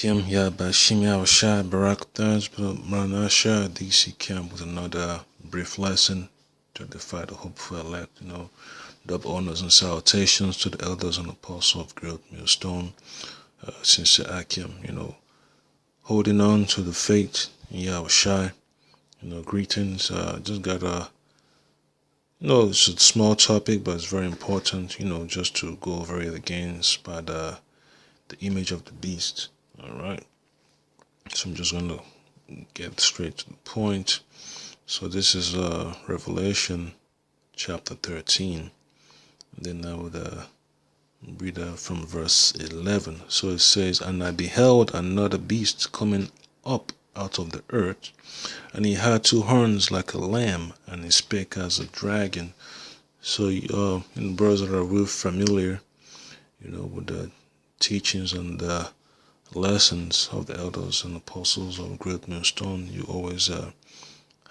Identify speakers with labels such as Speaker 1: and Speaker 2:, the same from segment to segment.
Speaker 1: Akim Yabashim Shah Barak Taj Manasha DC Camp with another brief lesson to defy the hopeful elect, double honors and salutations to the elders and apostles of Great Millstone, Sincere Akim, holding on to the faith in Yahushai, greetings. Just got it's a small topic, but it's very important, just to go over it again by the image of the beast. All right. So I'm just going to get straight to the point. So this is Revelation chapter 13. And then I would read from verse 11. So it says, "And I beheld another beast coming up out of the earth, and he had two horns like a lamb, and he spake as a dragon." So in brothers that are real familiar, with the teachings and the lessons of the elders and apostles of Great Millstone, you always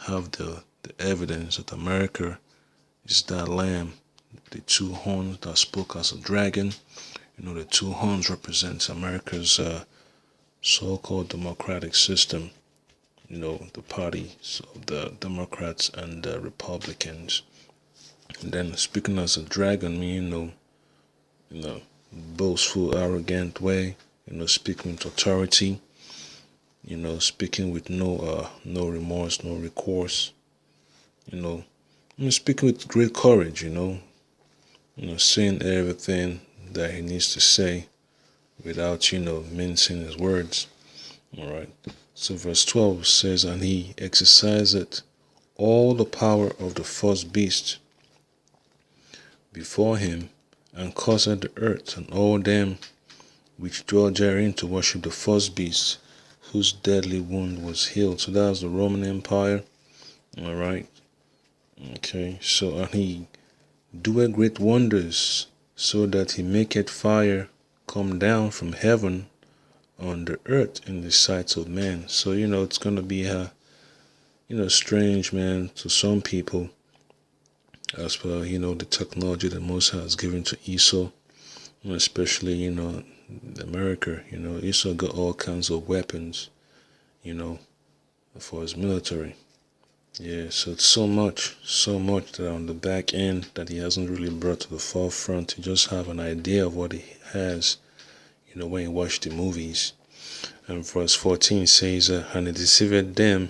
Speaker 1: have the evidence that America is that lamb, the two horns that spoke as a dragon. The two horns represents America's so-called democratic system. The parties of the Democrats and the Republicans. And then speaking as a dragon, boastful, arrogant way. Speaking with authority. Speaking with no remorse, no recourse. Speaking with great courage. Saying everything that he needs to say without, mincing his words. All right. So verse 12 says, "And he exercised all the power of the first beast before him, and caused the earth and all them which dwell therein to worship the first beast, whose deadly wound was healed." So that was the Roman Empire. All right. Okay. So, and he doeth great wonders, so that he maketh fire come down from heaven on the earth in the sight of men. So, it's going to be strange, man, to some people, as per, the technology that Moses has given to Esau, especially, America. Esau got all kinds of weapons, for his military. Yeah, so it's so much that on the back end that he hasn't really brought to the forefront. You just have an idea of what he has, when you watch the movies. And verse 14 says, "And he deceived them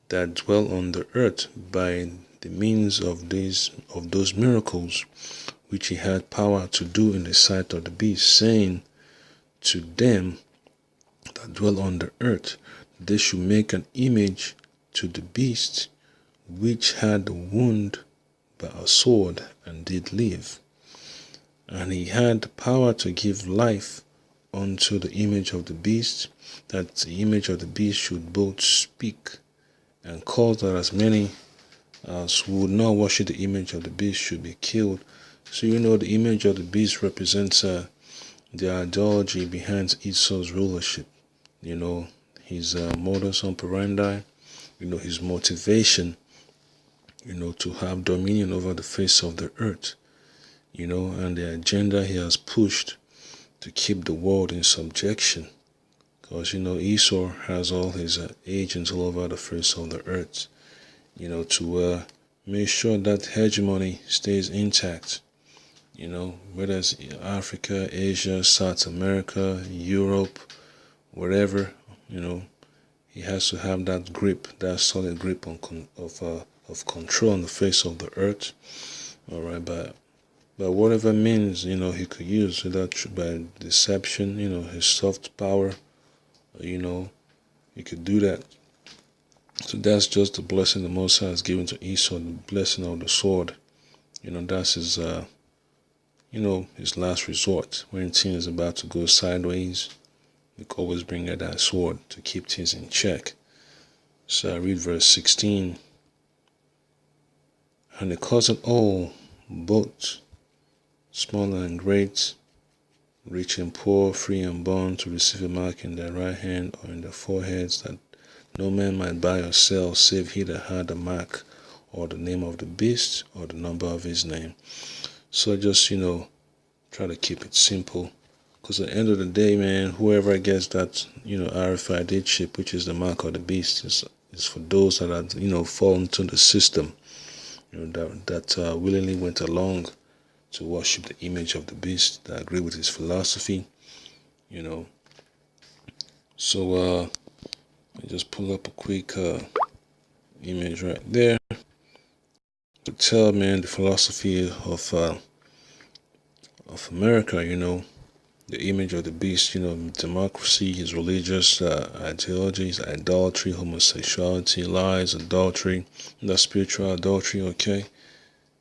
Speaker 1: that dwell on the earth by the means of those miracles which he had power to do in the sight of the beast, saying to them that dwell on the earth, they should make an image to the beast which had a wound by a sword and did live. And he had power to give life unto the image of the beast, that the image of the beast should both speak and cause that as many as would not worship the image of the beast should be killed." So the image of the beast represents the ideology behind Esau's rulership. His modus operandi, his motivation, to have dominion over the face of the earth, and the agenda he has pushed to keep the world in subjection. Because, Esau has all his agents all over the face of the earth, to make sure that hegemony stays intact, whether it's Africa, Asia, South America, Europe, wherever, he has to have that grip, that solid grip of control on the face of the earth. All right, but whatever means, he could use, by deception, his soft power, he could do that. So that's just the blessing the Most High has given to Esau, the blessing of the sword. That's his, his last resort. When things is about to go sideways, we can always bring out that sword to keep things in check. So I read verse 16. "And he caused all, both small and great, rich and poor, free and bond, to receive a mark in their right hand or in their foreheads, that no man might buy or sell, save he that had the mark, or the name of the beast, or the number of his name." So just, try to keep it simple, Because at the end of the day, man, whoever gets that, RFID chip, which is the mark of the beast, is for those that are, fall into the system, that willingly went along to worship the image of the beast, that agree with his philosophy, So I just pull up a quick image right there to tell, man, the philosophy of America, the image of the beast, democracy, his religious ideologies, idolatry, homosexuality, lies, adultery, the spiritual adultery, okay?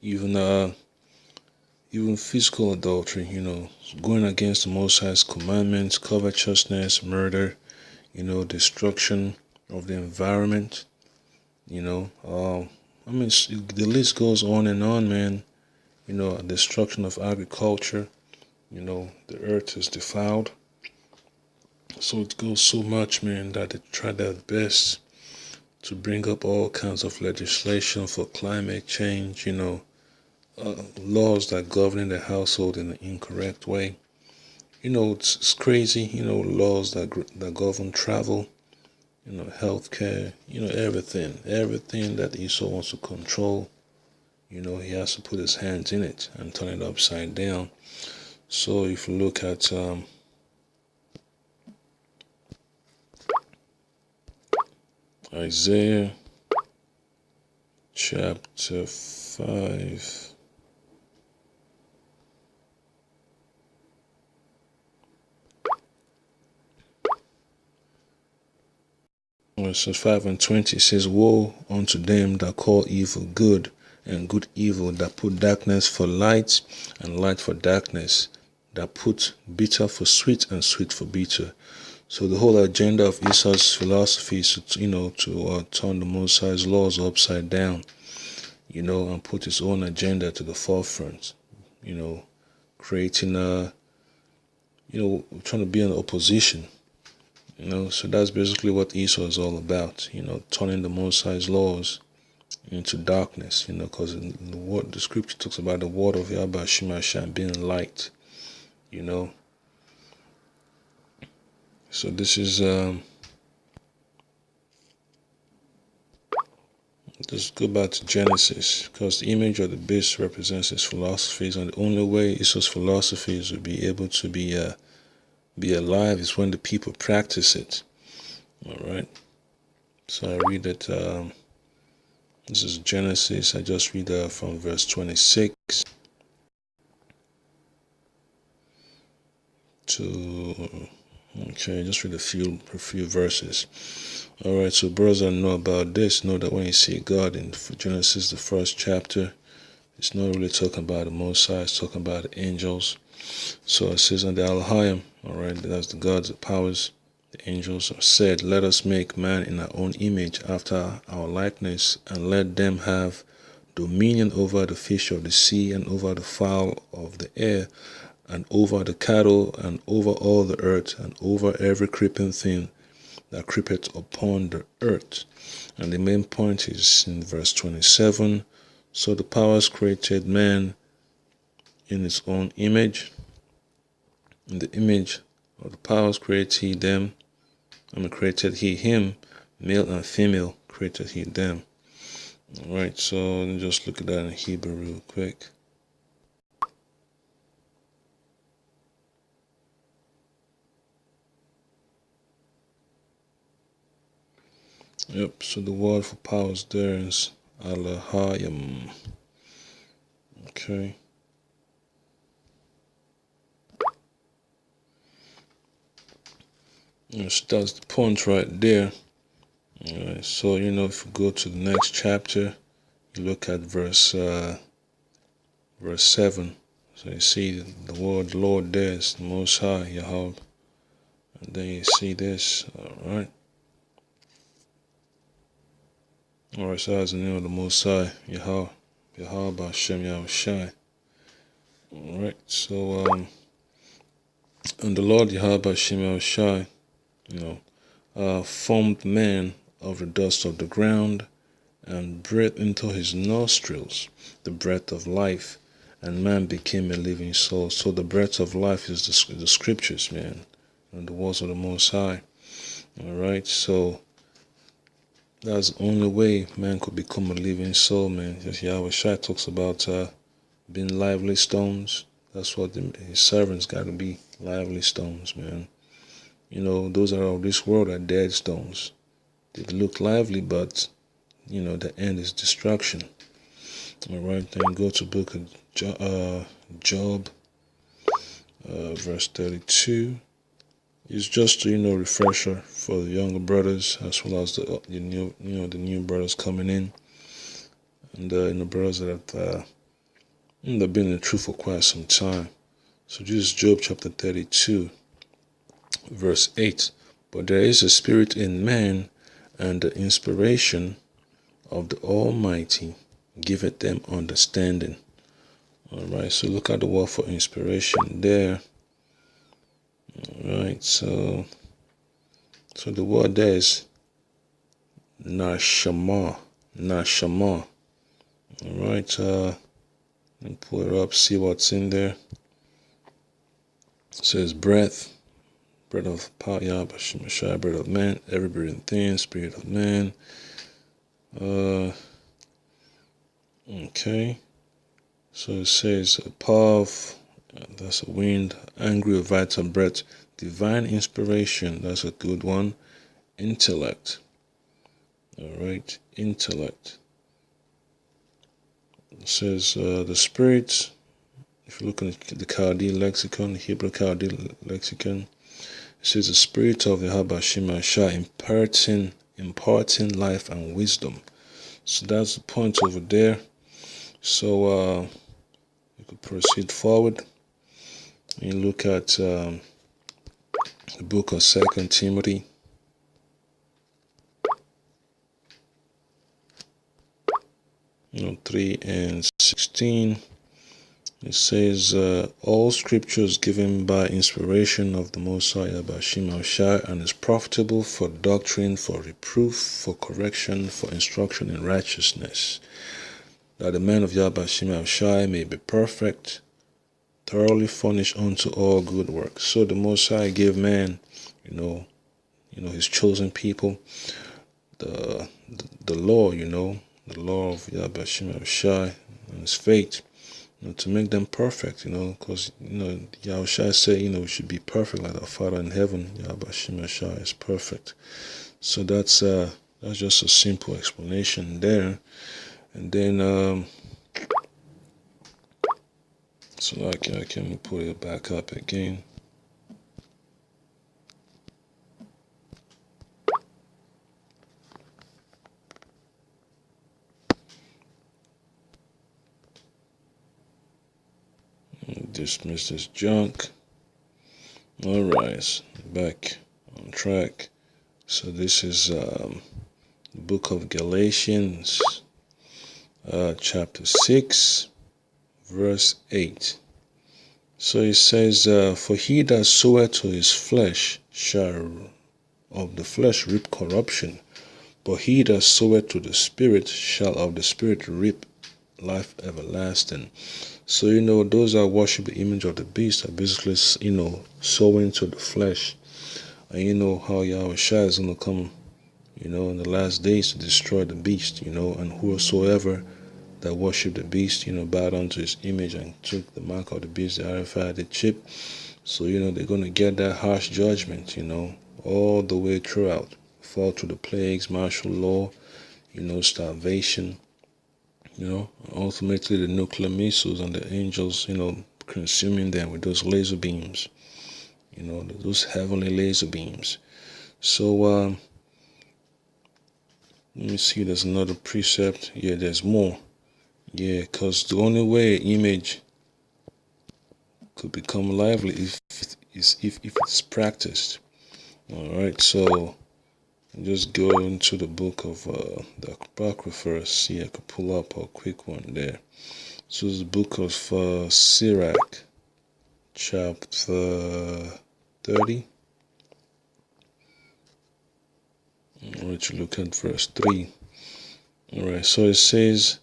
Speaker 1: Even physical adultery, going against the Most High's commandments, covetousness, murder, destruction of the environment, the list goes on and on, man. Destruction of agriculture, the earth is defiled. So it goes so much, man, that they try their best to bring up all kinds of legislation for climate change, laws that govern the household in an incorrect way. It's crazy, laws that govern travel, healthcare, everything that Esau wants to control. He has to put his hands in it and turn it upside down. So if you look at Isaiah chapter 5. Verses 5 and 20 says, Woe unto them that call evil good, and good evil, that put darkness for light, and light for darkness, that put bitter for sweet, and sweet for bitter. So the whole agenda of Esau's philosophy is to turn the Most High's laws upside down, and put his own agenda to the forefront, creating trying to be an opposition. So that's basically what Esau is all about, turning the Most High's laws into darkness, because the scripture talks about the word of Yahweh Shemashah being light, So this is, just go back to Genesis, because the image of the beast represents his philosophies, and the only way Esau's philosophies will be able to be alive is when the people practice it. All right. So I read that this is Genesis. I just read from verse 26 to just read a few verses. All right. So brothers that know about this know that when you see God in Genesis, the first chapter, it's not really talking about the Most High. It's talking about the angels. So it says on the Elohim, all right, that's the gods, the powers. The angels are said, Let us make man in our own image, after our likeness, and let them have dominion over the fish of the sea, and over the fowl of the air, and over the cattle, and over all the earth, and over every creeping thing that creepeth upon the earth. And the main point is in verse 27. So the powers created man in his own image. In the image of the powers created he them, created he him, male and female created he them. Alright, so let me just look at that in Hebrew real quick. Yep, so the word for powers there is Elohim. Okay. Yes, that's the point right there. Alright, so if you go to the next chapter, you look at verse 7. So you see the word Lord there is the Most High, Yahweh. And then you see this, alright. Alright, so that's the name of the Most High, Yahweh B'Hashem Yahushai. Alright, so and the Lord Yahweh B'Hashem Yahushai, formed man of the dust of the ground, and breathed into his nostrils the breath of life, and man became a living soul. So the breath of life is the scriptures, man, and the words of the Most High. All right, so that's the only way man could become a living soul, man. Just Yahweh Shai talks about being lively stones. That's what his servants got to be, lively stones, man. Those are of this world are dead stones. They look lively, but the end is destruction. All right, then go to book of Job, verse 32. It's just a refresher for the younger brothers as well as the new brothers coming in, and the brothers that have been in the truth for quite some time. So this is Job chapter 32, verse 8. But there is a spirit in man, and the inspiration of the Almighty giveth them understanding. All right, so look at the word for inspiration there. All right, so the word there is nashama. All right, let me pull it up, see what's in there. It says breath of power, Yahweh, breath of man, every breathing thing, spirit of man. Okay, so it says power of, that's a wind, angry or vital breath, divine inspiration, that's a good one, intellect. All right, intellect. It says the spirit, if you look at the Chaldean lexicon, the Hebrew Chaldean lexicon, it says the spirit of the Habashim Shah imparting life and wisdom. So that's the point over there. So you could proceed forward and look at the book of 2 Timothy. You know, 3 and 16. It says, all scripture is given by inspiration of the Most High Yahweh Shai, and is profitable for doctrine, for reproof, for correction, for instruction in righteousness, that the man of Yahweh Shai may be perfect, thoroughly furnished unto all good works. So the Most High gave man, his chosen people, the law, the law of Yahweh Shai and his faith, to make them perfect, because, Yahweh Shai said, we should be perfect like our Father in heaven. Yahweh Shai is perfect. So that's just a simple explanation there. And then, so I can put it back up again. Dismiss this junk. Alright, back on track. So this is the book of Galatians, chapter 6, verse 8. So it says, for he that soweth to his flesh shall of the flesh reap corruption, but he that soweth to the Spirit shall of the Spirit reap life everlasting. So, those that worship the image of the beast are basically, sowing to the flesh. And you know how Yahweh Shai is going to come, in the last days to destroy the beast, and whosoever that worship the beast, bowed unto his image and took the mark of the beast, the RFID, the chip. So, they're going to get that harsh judgment, all the way throughout. Fall through the plagues, martial law, starvation, ultimately the nuclear missiles and the angels, consuming them with those laser beams, those heavenly laser beams. So, let me see, there's another precept. Yeah, there's more. Yeah, because the only way image could become lively if it's practiced. All right, so just go into the book of the Apocrypha. See, I could pull up a quick one there. So it's the book of Sirach, chapter 30. I'm going to look at verse 3. All right, so it says,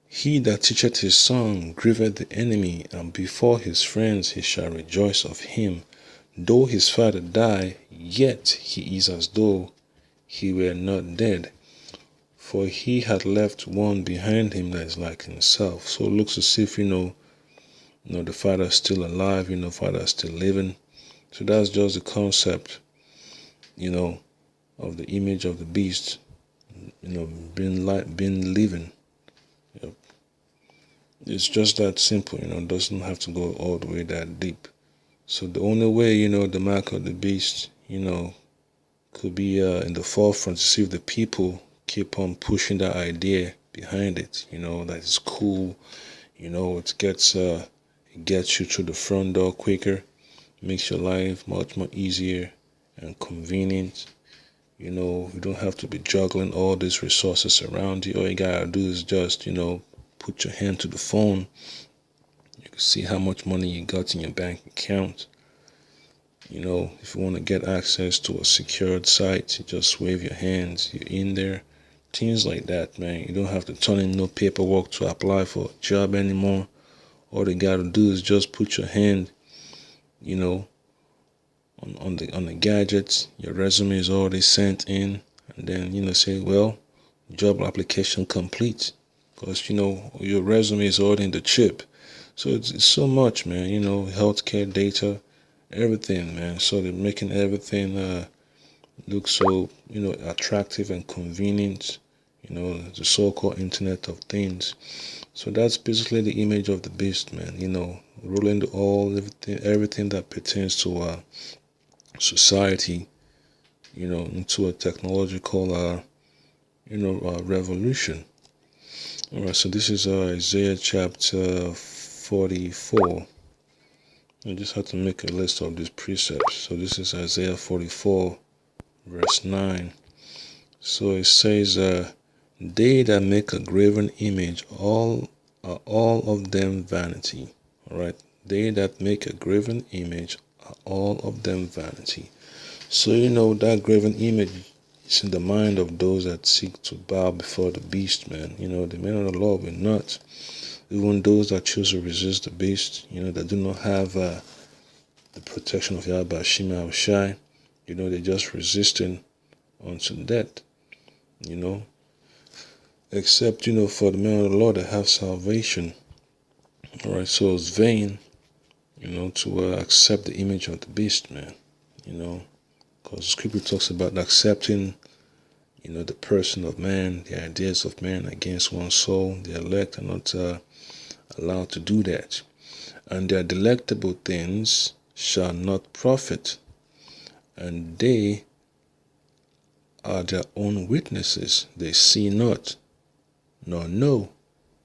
Speaker 1: He that teacheth his son grieveth the enemy, and before his friends he shall rejoice of him. Though his father die, yet he is as though he were not dead. For he had left one behind him that is like himself. So it looks as if, the father is still alive, father is still living. So that's just the concept, of the image of the beast, being living. Yep. It's just that simple, it doesn't have to go all the way that deep. So the only way, the mark of the beast, could be in the forefront to see if the people keep on pushing that idea behind it, that is cool, it gets you through the front door quicker, makes your life much more easier and convenient. You don't have to be juggling all these resources around you. All you gotta do is just, put your hand to the phone. You can see how much money you got in your bank account. If you want to get access to a secured site, you just wave your hands, you're in there. Things like that, man. You don't have to turn in no paperwork to apply for a job anymore. All you gotta do is just put your hand, on the gadgets. Your resume is already sent in, and then say, well, job application complete, because your resume is already in the chip. So it's so much, man. Healthcare data, everything, man. So they're making everything look so attractive and convenient. The so-called Internet of Things. So that's basically the image of the beast, man. Ruling everything that pertains to society, into a technological, revolution. All right, so this is Isaiah chapter 44. I just have to make a list of these precepts. So this is Isaiah 44, verse 9. So it says, they that make a graven image, all of them vanity. All right, they that make a graven image are all of them vanity. So that graven image is in the mind of those that seek to bow before the beast, man. The men of the Lord will not. Even those that choose to resist the beast, that do not have the protection of Yahweh Shema Shai, they're just resisting unto death, except, for the men of the Lord that have salvation. All right, so it's vain, to accept the image of the beast, man, because the scripture talks about accepting, the person of man, the ideas of man against one's soul. The elect are not allowed to do that. And their delectable things shall not profit, and they are their own witnesses. They see not, nor know,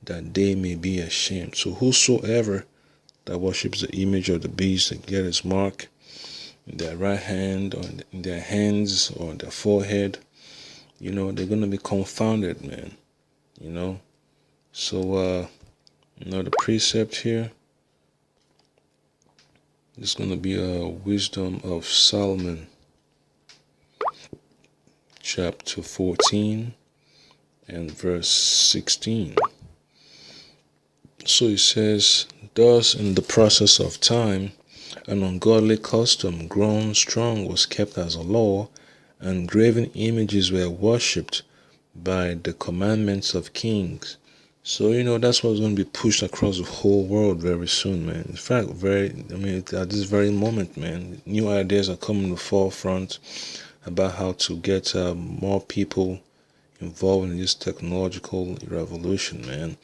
Speaker 1: that they may be ashamed. So whosoever that worships the image of the beast and get his mark in their right hand, or in their hands, or on their forehead, they're going to be confounded, man. So the precept here is going to be a Wisdom of Solomon, chapter 14 and verse 16. So it says, thus in the process of time, an ungodly custom grown strong was kept as a law, and graven images were worshipped by the commandments of kings. So that's what's going to be pushed across the whole world very soon, man. In fact, at this very moment, man, new ideas are coming to the forefront about how to get more people involved in this technological revolution, man.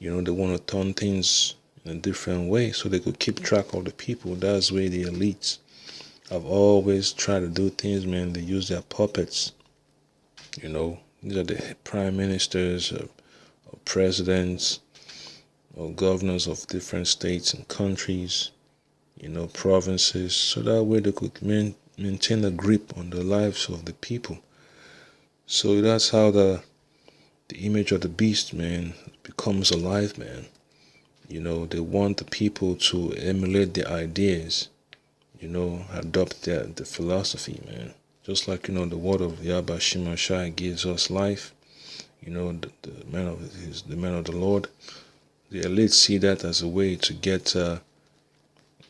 Speaker 1: They want to turn things in a different way so they could keep track of the people. That's where the elites have always tried to do things, man. They use their puppets. These are the prime ministers, or presidents, or governors of different states and countries, provinces, so that way they could maintain a grip on the lives of the people. So that's how the image of the beast, man, becomes alive, man. They want the people to emulate their ideas, adopt the philosophy, man. Just like, the word of Yahweh Shema Shai gives us life, the man of the Lord. The elite see that as a way to get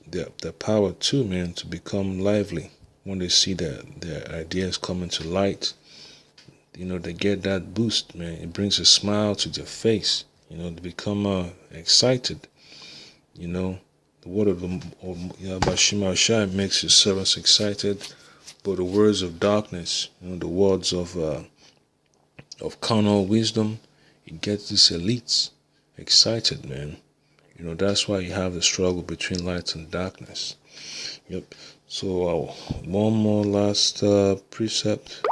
Speaker 1: their power too, man, to become lively. When they see that their ideas coming to light, they get that boost, man. It brings a smile to their face. They become excited. The word of Yahweh Shai makes his servants excited, but the words of darkness, the words of carnal wisdom, it gets these elites excited, man. That's why you have the struggle between light and darkness. Yep. So one more last precept.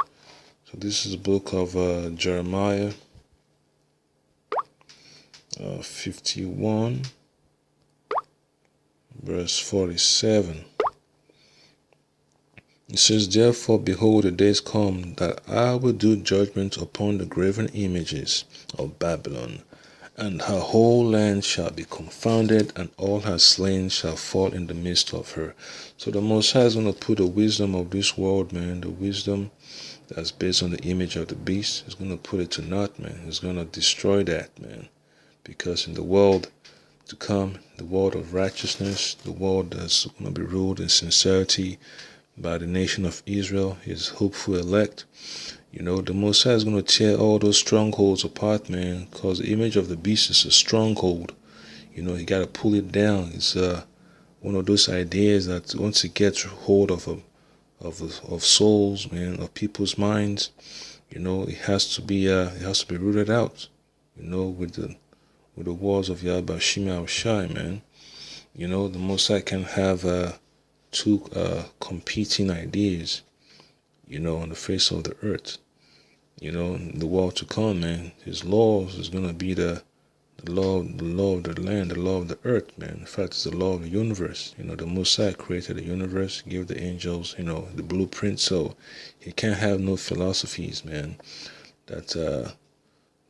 Speaker 1: So this is the book of Jeremiah 51, verse 47. It says, "Therefore, behold, the days come that I will do judgment upon the graven images of Babylon, and her whole land shall be confounded, and all her slain shall fall in the midst of her." So the Most High is going to put the wisdom of this world, man, the wisdom that's based on the image of the beast, is going to put it to naught, man. He's going to destroy that, man. Because in the world to come, the world of righteousness, the world that's going to be ruled in sincerity by the nation of Israel, his hopeful elect, the Most High is going to tear all those strongholds apart, man, because the image of the beast is a stronghold. You got to pull it down. It's one of those ideas that once it gets hold of souls, man, of people's minds, it has to be rooted out, with the walls of Yahweh Shai, man. The Most High can have two competing ideas, on the face of the earth. In the world to come, man, his laws is gonna be the law of the land, the law of the earth, man. In fact, it's the law of the universe. The Most High created the universe, gave the angels, the blueprint. So he can't have no philosophies, man, that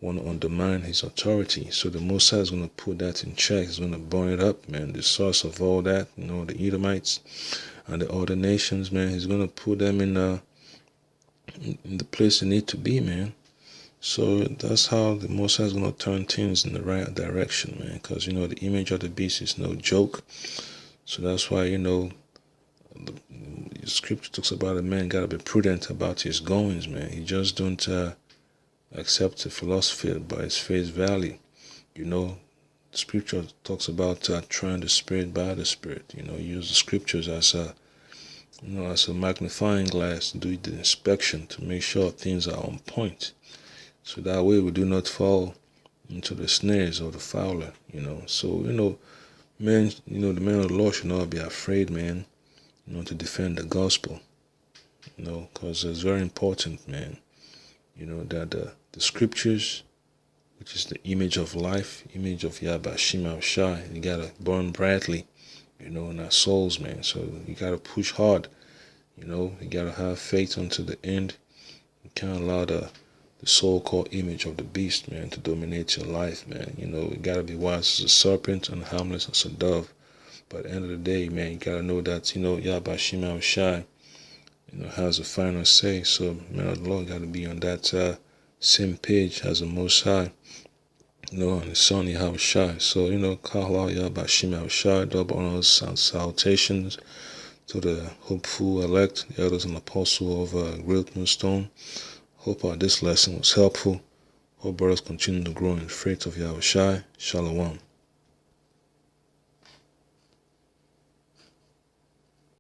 Speaker 1: want to undermine his authority. So the Most High is going to put that in check. He's going to burn it up, man. The source of all that, the Edomites and the other nations, man. He's going to put them in the place they need to be, man. So that's how the Most High is going to turn things in the right direction, man. Because, the image of the beast is no joke. So that's why, the scripture talks about a man got to be prudent about his goings, man. He just don't accept the philosophy by its face value. The scripture talks about trying the spirit by the spirit. Use the scriptures as a magnifying glass to do the inspection to make sure things are on point. So that way we do not fall into the snares of the fowler. So men, the men of the Lord should not be afraid, man, to defend the gospel. Because it's very important, man. That the scriptures, which is the image of life, image of Yahweh Shai, you gotta burn brightly, in our souls, man. So you gotta push hard, you gotta have faith unto the end. You can't allow the so-called image of the beast, man, to dominate your life, man. You gotta be wise as a serpent and harmless as a dove. But at the end of the day, man, you gotta know that, Yahweh Shai, has a final say. So, man of the Lord got to be on that same page as the Most High, and his son Yahweh Shai. So, call out Yahweh Shai, double honors and salutations to the hopeful elect, the elders and apostle of Great Millstone. Hope this lesson was helpful. Hope brothers continue to grow in the faith of Yahweh Shai. Shalom.